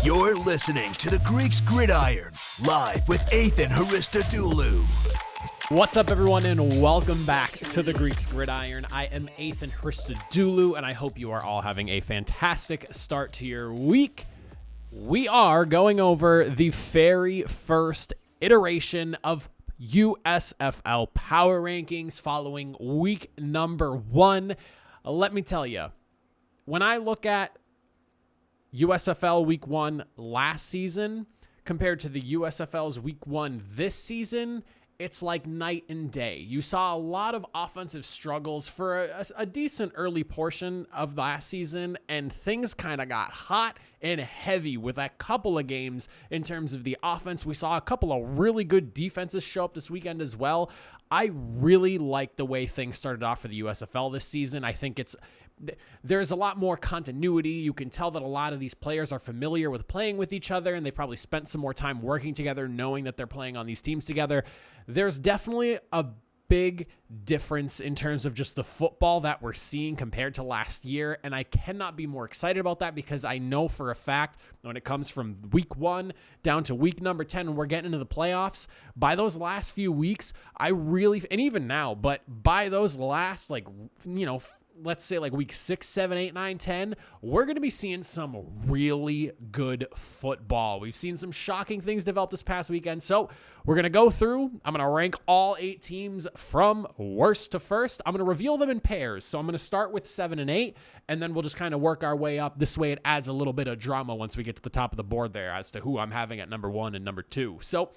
You're listening to the Greeks Gridiron, live with Ethan Haristodoulou. What's up, everyone, and welcome back to the Greeks Gridiron. I am Ethan Haristodoulou, and I hope you are all having a fantastic start to your week. We are going over the very first iteration of USFL Power Rankings following week number 1. Let me tell you, when I look at USFL Week 1 last season compared to the USFL's Week 1 this season, it's like night and day. You saw a lot of offensive struggles for a decent early portion of last season, and things kind of got hot and heavy with a couple of games in terms of the offense. We saw a couple of really good defenses show up this weekend as well. I really like the way things started off for the USFL this season. I think there's a lot more continuity. You can tell that a lot of these players are familiar with playing with each other, and they probably spent some more time working together, knowing that they're playing on these teams together. There's definitely a big difference in terms of just the football that we're seeing compared to last year, and I cannot be more excited about that because I know for a fact when it comes from week 1 down to week number 10 and we're getting into the playoffs, by those last few weeks, I really, and even now, but by those last, let's say like week 6, 7, 8, 9, 10, we're going to be seeing some really good football. We've seen some shocking things develop this past weekend. So we're going to go through. I'm going to rank all 8 teams from worst to first. I'm going to reveal them in pairs. So I'm going to start with 7 and 8, and then we'll just kind of work our way up. This way it adds a little bit of drama once we get to the top of the board there as to who I'm having at number 1 and number 2. So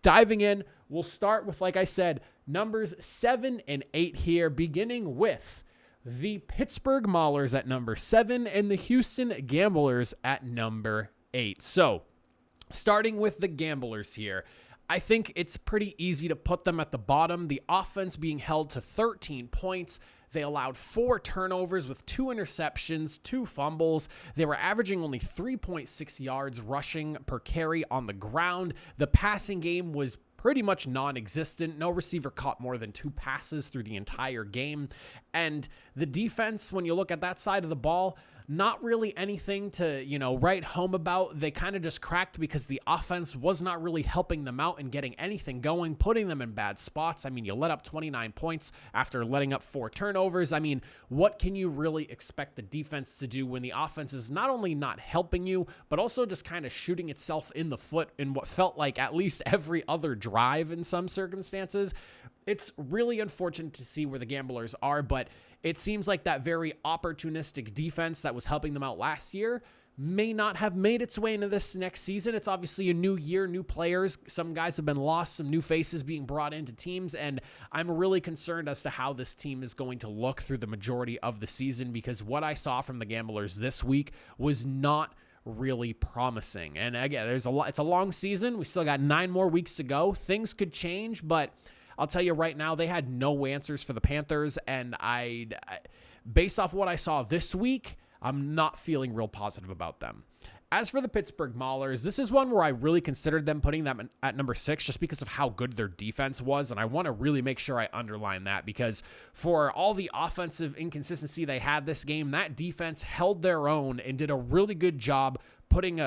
diving in, we'll start with, like I said, numbers 7 and 8 here, beginning with the Pittsburgh Maulers at number 7 and the Houston Gamblers at number 8. So, starting with the Gamblers here, I think it's pretty easy to put them at the bottom. The offense being held to 13 points. They allowed 4 turnovers with 2 interceptions, 2 fumbles. They were averaging only 3.6 yards rushing per carry on the ground. The passing game was pretty much non-existent. No receiver caught more than 2 passes through the entire game. And the defense, when you look at that side of the ball, not really anything to, write home about. They kind of just cracked because the offense was not really helping them out and getting anything going, putting them in bad spots. I mean, you let up 29 points after letting up 4 turnovers. I mean, what can you really expect the defense to do when the offense is not only not helping you, but also just kind of shooting itself in the foot in what felt like at least every other drive in some circumstances? It's really unfortunate to see where the Gamblers are, but it seems like that very opportunistic defense that was helping them out last year may not have made its way into this next season. It's obviously a new year, new players. Some guys have been lost, some new faces being brought into teams, and I'm really concerned as to how this team is going to look through the majority of the season, because what I saw from the Gamblers this week was not really promising. And again, it's a long season. We still got 9 more weeks to go. Things could change, but I'll tell you right now, they had no answers for the Panthers, and I based off what I saw this week, I'm not feeling real positive about them. As for the Pittsburgh Maulers, this is one where I really considered them putting them at number 6 just because of how good their defense was, and I want to really make sure I underline that, because for all the offensive inconsistency they had this game, that defense held their own and did a really good job putting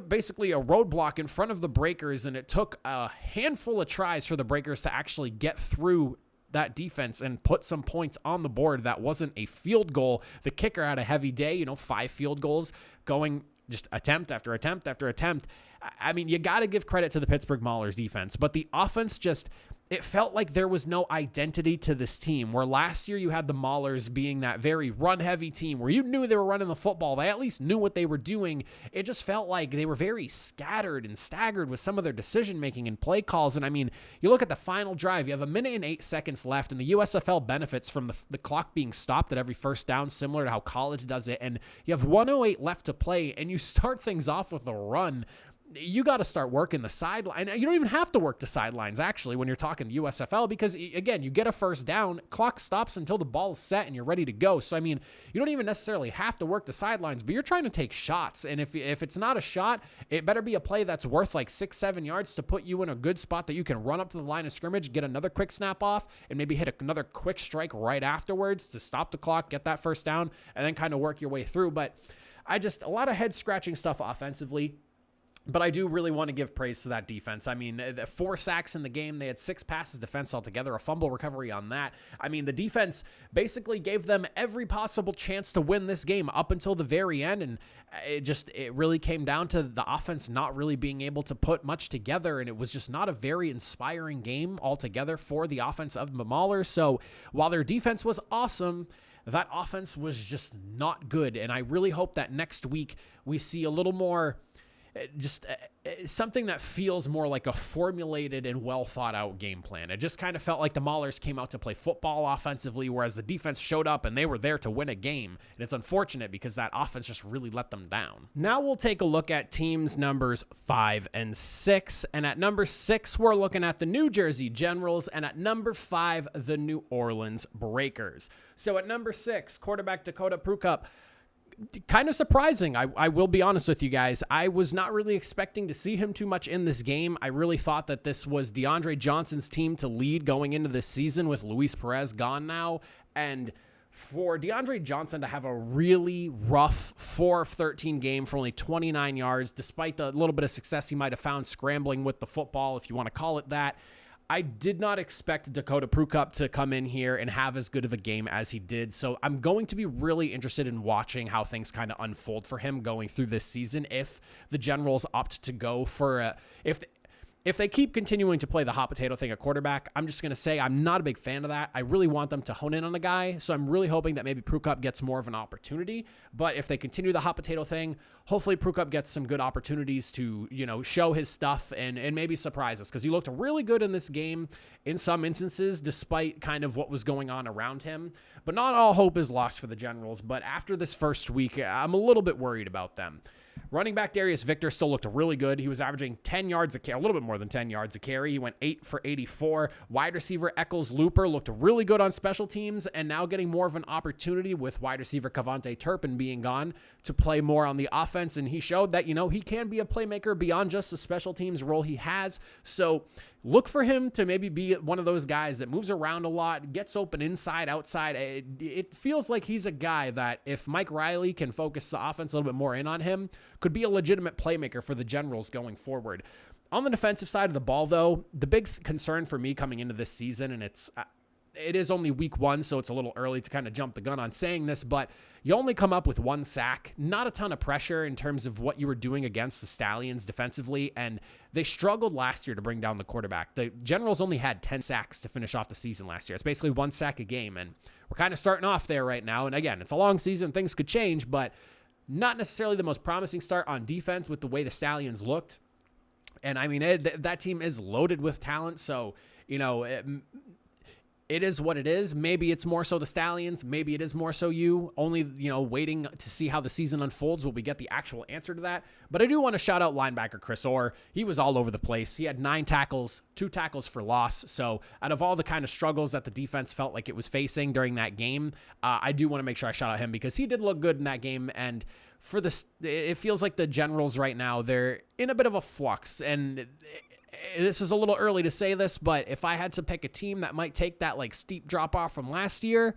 basically a roadblock in front of the Breakers, and it took a handful of tries for the Breakers to actually get through that defense and put some points on the board. That wasn't a field goal. The kicker had a heavy day, 5 field goals going just attempt after attempt after attempt. I mean, you got to give credit to the Pittsburgh Maulers defense, but the offense it felt like there was no identity to this team, where last year you had the Maulers being that very run-heavy team where you knew they were running the football. They at least knew what they were doing. It just felt like they were very scattered and staggered with some of their decision-making and play calls. And I mean, you look at the final drive, you have 1 minute and 8 seconds left, and the USFL benefits from the clock being stopped at every first down, similar to how college does it. And you have 1:08 left to play, and you start things off with a run. You got to start working the sideline. You don't even have to work the sidelines, actually, when you're talking the USFL, because, again, you get a first down, clock stops until the ball is set and you're ready to go. So, I mean, you don't even necessarily have to work the sidelines, but you're trying to take shots. And if it's not a shot, it better be a play that's worth like 6-7 yards to put you in a good spot that you can run up to the line of scrimmage, get another quick snap off, and maybe hit another quick strike right afterwards to stop the clock, get that first down, and then kind of work your way through. But a lot of head-scratching stuff offensively. But I do really want to give praise to that defense. I mean, 4 sacks in the game. They had 6 passes defense altogether, a fumble recovery on that. I mean, the defense basically gave them every possible chance to win this game up until the very end. And it really came down to the offense not really being able to put much together. And it was just not a very inspiring game altogether for the offense of the Maulers. So while their defense was awesome, that offense was just not good. And I really hope that next week we see a little more just something that feels more like a formulated and well thought out game plan. It just kind of felt like the Maulers came out to play football offensively, whereas the defense showed up and they were there to win a game. And it's unfortunate because that offense just really let them down. Now we'll take a look at teams numbers 5 and 6. And at number 6, we're looking at the New Jersey Generals. And at number 5, the New Orleans Breakers. So at number 6, quarterback Dakota Prukop. Kind of surprising. I will be honest with you guys. I was not really expecting to see him too much in this game. I really thought that this was DeAndre Johnson's team to lead going into this season with Luis Perez gone now. And for DeAndre Johnson to have a really rough 4 of 13 game for only 29 yards, despite the little bit of success he might have found scrambling with the football, if you want to call it that, I did not expect Dakota Prukop to come in here and have as good of a game as he did. So I'm going to be really interested in watching how things kind of unfold for him going through this season. If the Generals opt to go for if they keep continuing to play the hot potato thing at quarterback, I'm just going to say I'm not a big fan of that. I really want them to hone in on a guy, so I'm really hoping that maybe Prukop gets more of an opportunity. But if they continue the hot potato thing, hopefully Prukop gets some good opportunities to, show his stuff and maybe surprise us, because he looked really good in this game in some instances, despite kind of what was going on around him. But not all hope is lost for the Generals. But after this first week, I'm a little bit worried about them. Running back Darius Victor still looked really good. He was averaging 10 yards a carry, a little bit more than 10 yards a carry. He went 8 for 84. Wide receiver Eccles Looper looked really good on special teams, and now getting more of an opportunity with wide receiver Cavante Turpin being gone to play more on the offense. And he showed that, he can be a playmaker beyond just the special teams role he has. So look for him to maybe be one of those guys that moves around a lot, gets open inside, outside. It feels like he's a guy that if Mike Riley can focus the offense a little bit more in on him, could be a legitimate playmaker for the Generals going forward. On the defensive side of the ball, though, the big concern for me coming into this season, and it is only week 1, so it's a little early to kind of jump the gun on saying this, but you only come up with 1 sack, not a ton of pressure in terms of what you were doing against the Stallions defensively, and they struggled last year to bring down the quarterback. The Generals only had 10 sacks to finish off the season last year. It's basically 1 sack a game, and we're kind of starting off there right now, and again, it's a long season, things could change, but not necessarily the most promising start on defense with the way the Stallions looked. And I mean, that team is loaded with talent, so, it is what it is. Maybe it's more so the Stallions. Maybe it is more so you. Only, waiting to see how the season unfolds will we get the actual answer to that. But I do want to shout out linebacker Chris Orr. He was all over the place. He had 9 tackles, 2 tackles for loss. So out of all the kind of struggles that the defense felt like it was facing during that game, I do want to make sure I shout out him because he did look good in that game. And for this, it feels like the Generals right now, they're in a bit of a flux. And this is a little early to say this, but if I had to pick a team that might take that steep drop off from last year,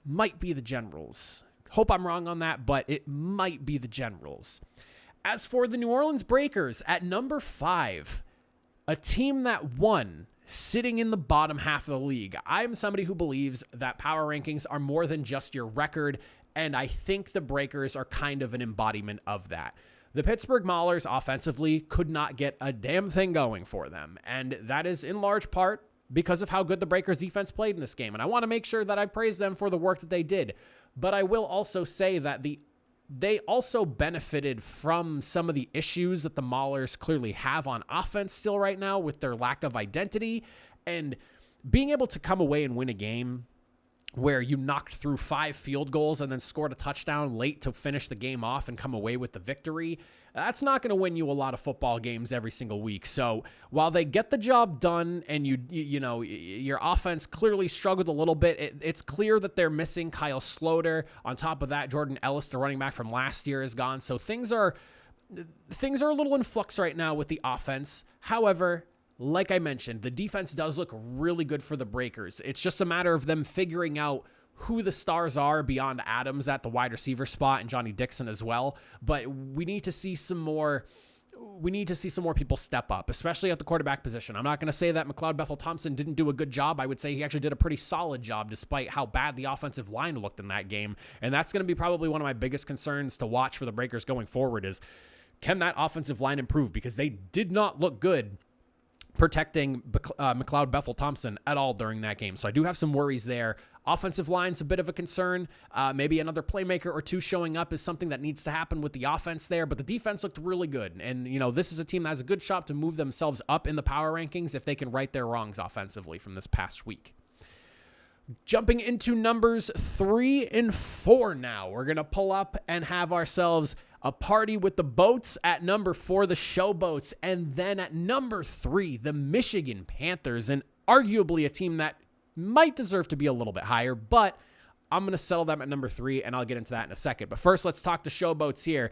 might be the Generals. Hope I'm wrong on that, but it might be the Generals. As for the New Orleans Breakers at number 5, a team that won, sitting in the bottom half of the league. I'm somebody who believes that power rankings are more than just your record, and I think the Breakers are kind of an embodiment of that. The Pittsburgh Maulers offensively could not get a damn thing going for them, and that is in large part because of how good the Breakers defense played in this game, and I want to make sure that I praise them for the work that they did, but I will also say that they also benefited from some of the issues that the Maulers clearly have on offense still right now with their lack of identity, and being able to come away and win a game where you knocked through 5 field goals and then scored a touchdown late to finish the game off and come away with the victory, that's not going to win you a lot of football games every single week. So while they get the job done and your offense clearly struggled a little bit, it's clear that they're missing Kyle Sloter. On top of that, Jordan Ellis, the running back from last year, is gone. So things are a little in flux right now with the offense. However, like I mentioned, the defense does look really good for the Breakers. It's just a matter of them figuring out who the stars are beyond Adams at the wide receiver spot and Johnny Dixon as well, but we need to see some more people step up, especially at the quarterback position. I'm not going to say that McLeod Bethel-Thompson didn't do a good job. I would say he actually did a pretty solid job despite how bad the offensive line looked in that game. And that's going to be probably one of my biggest concerns to watch for the Breakers going forward is, can that offensive line improve? Because they did not look good protecting McLeod Bethel-Thompson at all during that game. So I do have some worries there. Offensive line's a bit of a concern. Maybe another playmaker or two showing up is something that needs to happen with the offense there, but the defense looked really good. And, this is a team that has a good shot to move themselves up in the power rankings if they can right their wrongs offensively from this past week. Jumping into numbers 3 and 4 now. We're going to pull up and have ourselves a party with the Boats at number 4, the Showboats, and then at number 3, the Michigan Panthers, and arguably a team that might deserve to be a little bit higher, but I'm going to settle them at number 3, and I'll get into that in a second. But first, let's talk to Showboats here.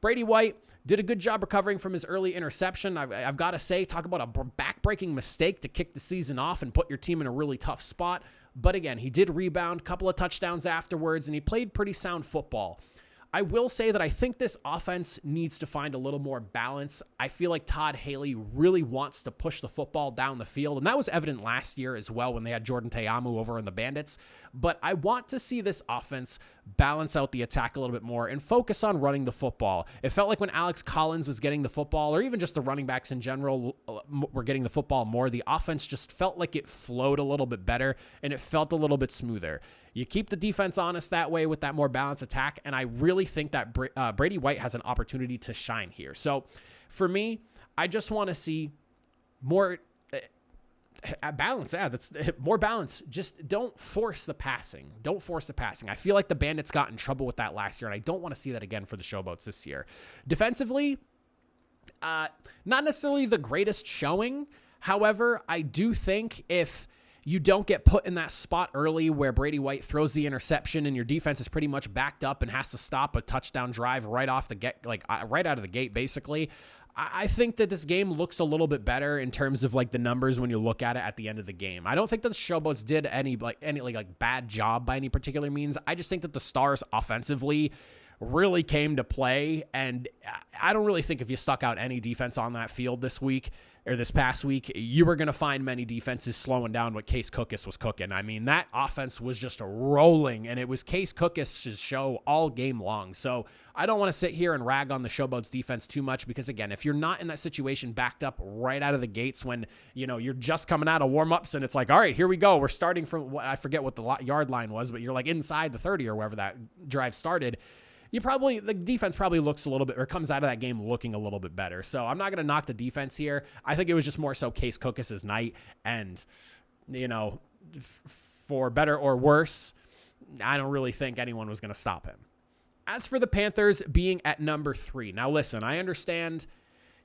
Brady White did a good job recovering from his early interception. I've got to say, talk about a back-breaking mistake to kick the season off and put your team in a really tough spot. But again, he did rebound, couple of touchdowns afterwards, and he played pretty sound football. I will say that I think this offense needs to find a little more balance. I feel like Todd Haley really wants to push the football down the field, and that was evident last year as well when they had Jordan Te'amu over in the Bandits. But I want to see this offense balance out the attack a little bit more and focus on running the football. It felt like when Alex Collins was getting the football, or even just the running backs in general were getting the football more, the offense just felt like it flowed a little bit better and it felt a little bit smoother. You keep the defense honest that way with that more balanced attack, and I really think that Brady White has an opportunity to shine here. So for me, I just want to see more balance. Yeah, that's more balance. Just don't force the passing. Don't force the passing. I feel like the Bandits got in trouble with that last year, and I don't want to see that again for the Showboats this year. Defensively, not necessarily the greatest showing. However, I do think if you don't get put in that spot early where Brady White throws the interception and your defense is pretty much backed up and has to stop a touchdown drive right off the get, right out of the gate, basically, I think that this game looks a little bit better in terms of the numbers when you look at it at the end of the game. I don't think that the Showboats did any bad job by any particular means. I just think that the Stars offensively really came to play, and I don't really think if you stuck out any defense on that field this week or this past week, you were going to find many defenses slowing down what Case Cookus was cooking. I mean, that offense was just rolling, and it was Case Cookus' show all game long. So I don't want to sit here and rag on the Showboats defense too much because, again, if you're not in that situation backed up right out of the gates when, you're just coming out of warm-ups and it's like, all right, here we go. We're starting from, I forget what the yard line was, but you're inside the 30 or wherever that drive started. The defense probably looks a little bit, or comes out of that game looking a little bit better. So I'm not going to knock the defense here. I think it was just more so Case Cookus' night. And, for better or worse, I don't really think anyone was going to stop him. As for the Panthers being at number 3, now listen, I understand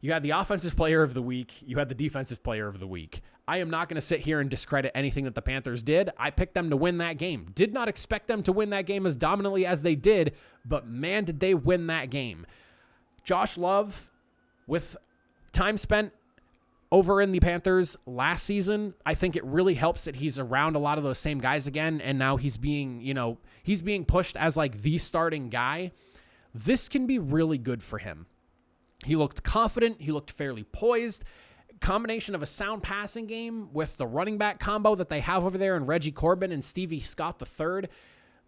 you had the offensive player of the week, you had the defensive player of the week. I am not going to sit here and discredit anything that the Panthers did. I picked them to win that game. Did not expect them to win that game as dominantly as they did, but man, did they win that game. Josh Love, with time spent over in the Panthers last season, I think it really helps that he's around a lot of those same guys again, and now he's being pushed as the starting guy. This can be really good for him. He looked confident. He looked fairly poised. Combination of a sound passing game with the running back combo that they have over there in Reggie Corbin and Stevie Scott III.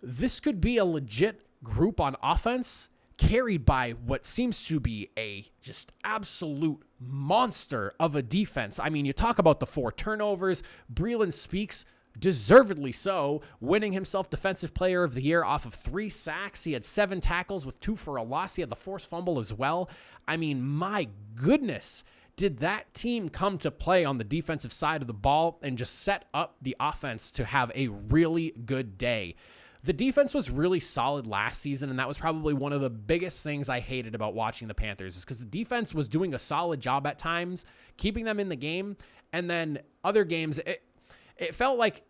This could be a legit group on offense carried by what seems to be a just absolute monster of a defense. I mean, you talk about the 4 turnovers. Breeland Speaks, deservedly so, winning himself Defensive Player of the Year off of 3 sacks. He had 7 tackles with 2 for a loss. He had the forced fumble as well. I mean, my goodness, did that team come to play on the defensive side of the ball and just set up the offense to have a really good day. The defense was really solid last season, and that was probably one of the biggest things I hated about watching the Panthers, is because the defense was doing a solid job at times, keeping them in the game, and then other games, it felt like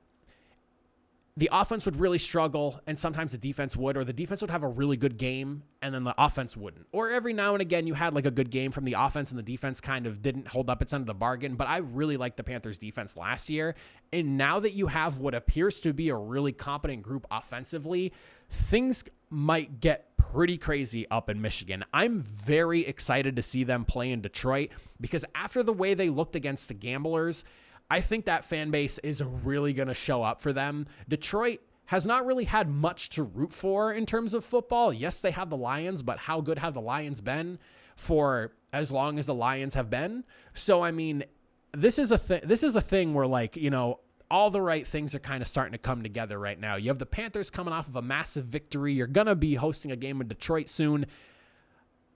the offense would really struggle, and sometimes the defense would, or the defense would have a really good game, and then the offense wouldn't. Or every now and again, you had like a good game from the offense, and the defense kind of didn't hold up its end of the bargain. But I really liked the Panthers' defense last year, and now that you have what appears to be a really competent group offensively, things might get pretty crazy up in Michigan. I'm very excited to see them play in Detroit, because after the way they looked against the Gamblers, I think that fan base is really going to show up for them. Detroit has not really had much to root for in terms of football. Yes, they have the Lions, but how good have the Lions been for as long as the Lions have been? So, I mean, this is a thing where, like, you know, all the right things are kind of starting to come together right now. You have the Panthers coming off of a massive victory. You're going to be hosting a game in Detroit soon.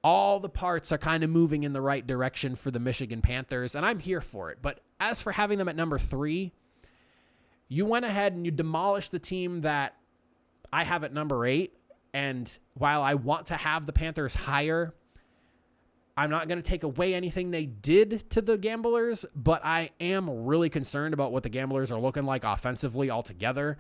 All the parts are kind of moving in the right direction for the Michigan Panthers, and I'm here for it. But as for having them at number 3, you went ahead and you demolished the team that I have at number 8. And while I want to have the Panthers higher, I'm not going to take away anything they did to the Gamblers, but I am really concerned about what the Gamblers are looking like offensively altogether.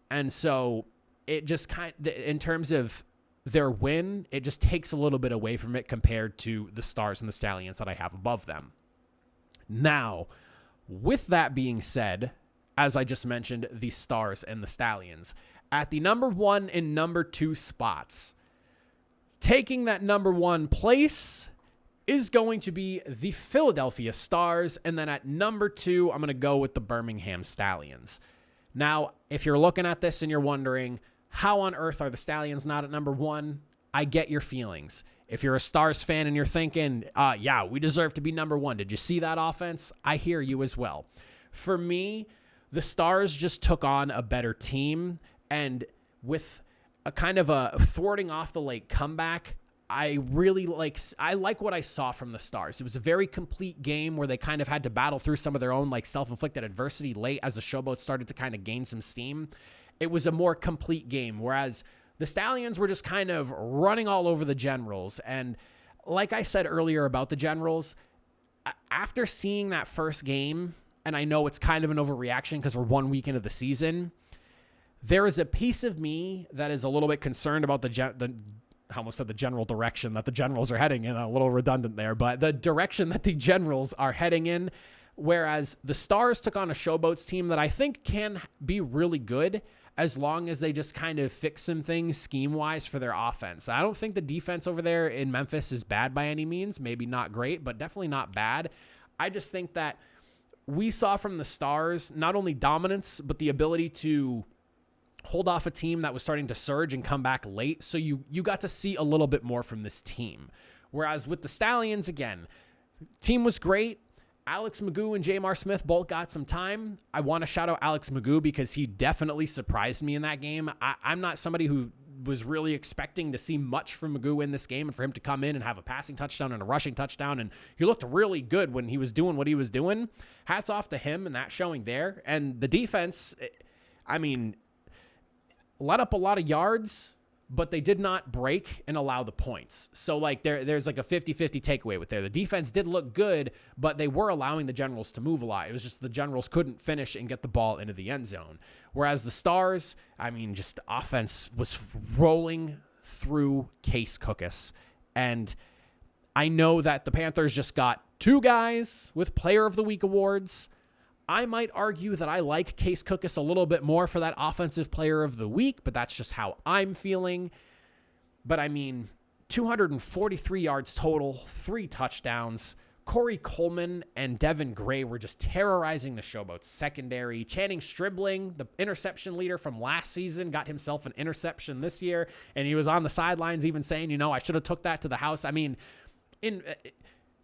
And so it just in terms of their win, it just takes a little bit away from it compared to the Stars and the Stallions that I have above them. Now, with that being said, as I just mentioned, the Stars and the Stallions, at the number 1 and number 2 spots, taking that number 1 place is going to be the Philadelphia Stars, and then at number 2, I'm going to go with the Birmingham Stallions. Now, if you're looking at this and you're wondering, how on earth are the Stallions not at number 1? I get your feelings. If you're a Stars fan and you're thinking, yeah, we deserve to be number 1. Did you see that offense? I hear you as well. For me, the Stars just took on a better team, and with a kind of a thwarting off the late comeback, I like what I saw from the Stars. It was a very complete game where they kind of had to battle through some of their own like self-inflicted adversity late as the Showboats started to kind of gain some steam. It was a more complete game, whereas the Stallions were just kind of running all over the Generals. And like I said earlier about the Generals, after seeing that first game, and I know it's kind of an overreaction because we're 1 week into the season, there is a piece of me that is a little bit concerned about I almost said the general direction that the Generals are heading in. A little redundant there, but the direction that the Generals are heading in, whereas the Stars took on a Showboats team that I think can be really good as long as they just kind of fix some things scheme-wise for their offense. I don't think the defense over there in Memphis is bad by any means. Maybe not great, but definitely not bad. I just think that we saw from the Stars not only dominance, but the ability to hold off a team that was starting to surge and come back late. So you got to see a little bit more from this team. Whereas with the Stallions, again, team was great. Alex Magoo and Jamar Smith both got some time. I want to shout out Alex Magoo because he definitely surprised me in that game. I'm not somebody who was really expecting to see much from Magoo in this game, and for him to come in and have a passing touchdown and a rushing touchdown, and he looked really good when he was doing what he was doing. Hats off to him and that showing there. And the defense, I mean, let up a lot of yards, but they did not break and allow the points. So like there's like a 50-50 takeaway with there. The defense did look good, but they were allowing the Generals to move a lot. It was just the Generals couldn't finish and get the ball into the end zone. Whereas the Stars, I mean, just offense was rolling through Case Cookus. And I know that the Panthers just got 2 guys with Player of the Week awards. I might argue that I like Case Cookus a little bit more for that Offensive Player of the Week, but that's just how I'm feeling. But I mean, 243 yards total, 3 touchdowns. Corey Coleman and Devin Gray were just terrorizing the Showboats secondary. Channing Stribling, the interception leader from last season, got himself an interception this year, and he was on the sidelines even saying, you know, I should have took that to the house. I mean,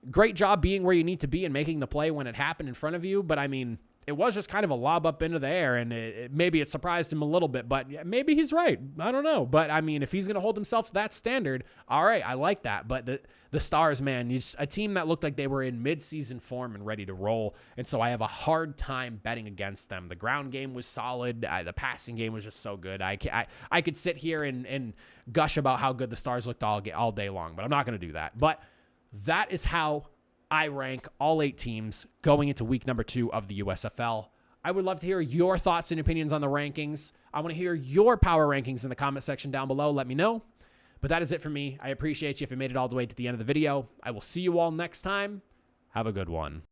great job being where you need to be and making the play when it happened in front of you. But I mean, it was just kind of a lob up into the air, and maybe it surprised him a little bit, but maybe he's right. I don't know. But I mean, if he's going to hold himself to that standard, all right, I like that. But the Stars, man, a team that looked like they were in mid-season form and ready to roll. And so I have a hard time betting against them. The ground game was solid. The passing game was just so good. I could sit here and gush about how good the Stars looked all day long, but I'm not going to do that. But that is how I rank all 8 teams going into week number 2 of the USFL. I would love to hear your thoughts and opinions on the rankings. I want to hear your power rankings in the comment section down below. Let me know. But that is it for me. I appreciate you if you made it all the way to the end of the video. I will see you all next time. Have a good one.